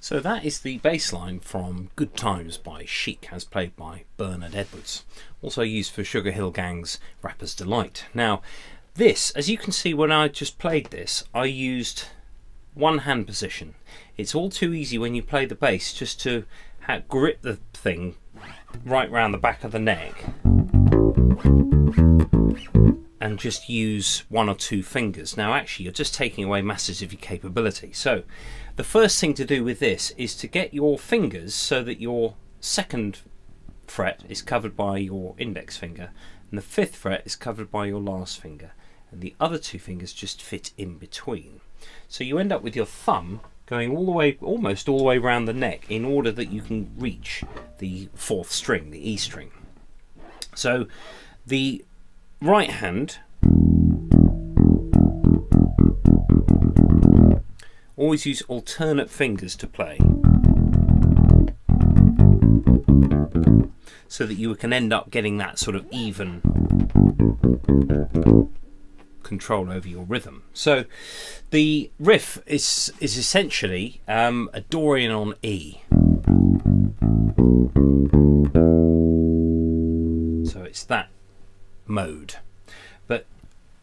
So that is the bass line from Good Times by Chic, as played by Bernard Edwards, also used for Sugarhill Gang's Rapper's Delight. Now this, as you can see, when I just played this, I used one hand position. It's all too easy when you play the bass just to grip the thing right round the back of the neck and just use one or two fingers. Now actually you're just taking away masses of your capability. So the first thing to do with this is to get your fingers so that your second fret is covered by your index finger and the fifth fret is covered by your last finger, and the other two fingers just fit in between. So you end up with your thumb going all the way, almost all the way around the neck, in order that you can reach the fourth string, the E string. So the right hand, always use alternate fingers to play, so that you can end up getting that sort of even control over your rhythm. So the riff is essentially a Dorian on E. So it's that mode. But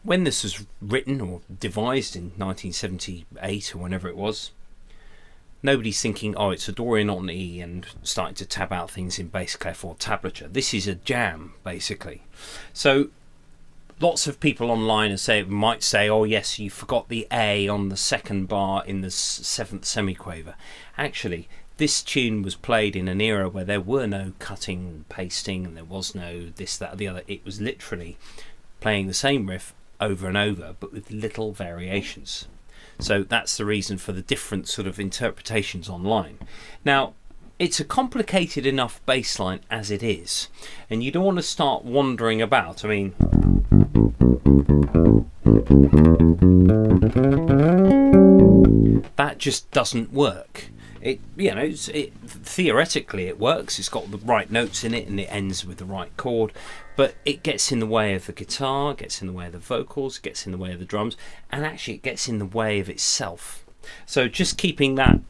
when this was written or devised in 1978 or whenever it was, nobody's thinking, oh, it's a Dorian on E and starting to tab out things in bass clef or tablature. This is a jam, basically. So lots of people online might say, oh yes, you forgot the A on the second bar in the seventh semiquaver. Actually, this tune was played in an era where there were no cutting and pasting, and there was no this, that, or the other. It was literally playing the same riff over and over, but with little variations. So that's the reason for the different sort of interpretations online. Now, it's a complicated enough bass line as it is, and you don't want to start wandering about. I mean, that just doesn't work. Theoretically it works. It's got the right notes in it and it ends with the right chord, but it gets in the way of the guitar, gets in the way of the vocals, gets in the way of the drums, and actually it gets in the way of itself. So just keeping that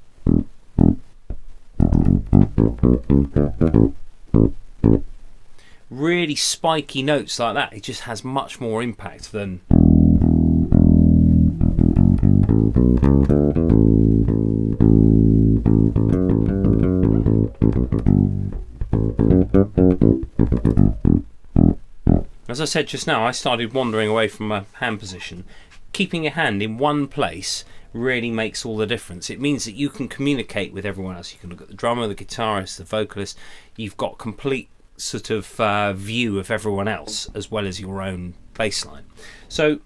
really spiky notes like that, it just has much more impact than as I said just now. I started wandering away from my hand position. Keeping your hand in one place really makes all the difference. It means that you can communicate with everyone else. You can look at the drummer, the guitarist, the vocalist. You've got complete sort of view of everyone else as well as your own bass line. So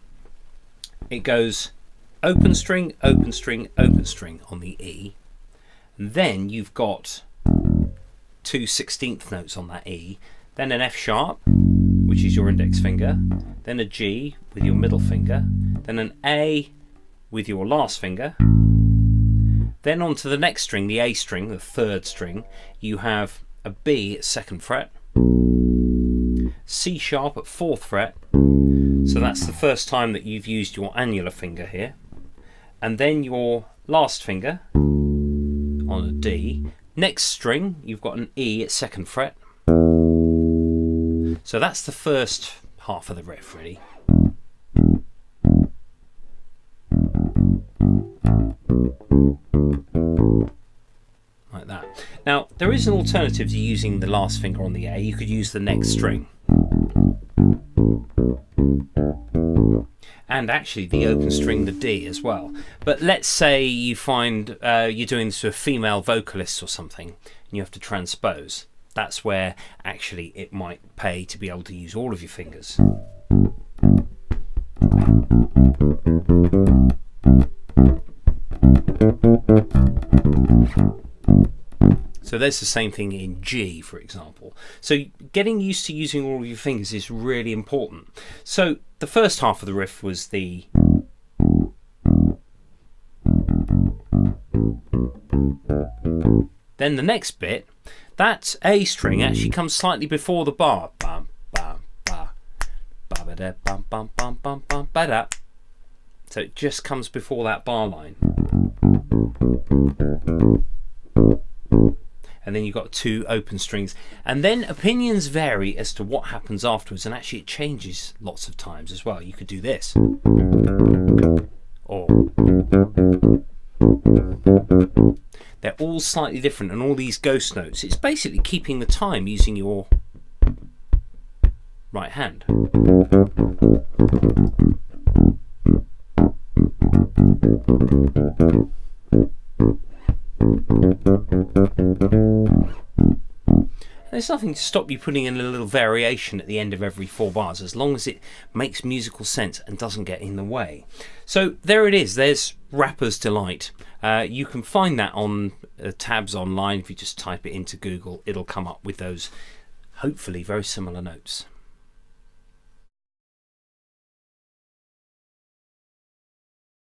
it goes open string, open string, open string on the E, and then you've got two 16th notes on that E, then an F sharp, which is your index finger, then a G with your middle finger, then an A with your last finger, then on to the next string, the A string, the third string. You have a B at 2nd fret, C sharp at 4th fret, so that's the first time that you've used your annular finger here, and then your last finger on a D. Next string you've got an E at 2nd fret. So that's the first half of the riff, really. Like that. Now, there is an alternative to using the last finger on the A. You could use the next string. And actually the open string, the D, as well. But let's say you find you're doing this to a female vocalist or something, and you have to transpose. That's where actually it might pay to be able to use all of your fingers. So there's the same thing in G, for example. So getting used to using all of your fingers is really important. So the first half of the riff was the then the next bit, that A string actually comes slightly before the bar. Bam, bam, ba, ba, ba, ba-da, bum, bum, bum, bum, bum, ba-da. So it just comes before that bar line. And then you've got 2 open strings. And then opinions vary as to what happens afterwards. And actually it changes lots of times as well. You could do this. Or... they're all slightly different, and all these ghost notes, it's basically keeping the time using your right hand. There's nothing to stop you putting in a little variation at the end of every 4 bars, as long as it makes musical sense and doesn't get in the way. So there it is. There's Rapper's Delight. You can find that on tabs online. If you just type it into Google, it'll come up with those hopefully very similar notes.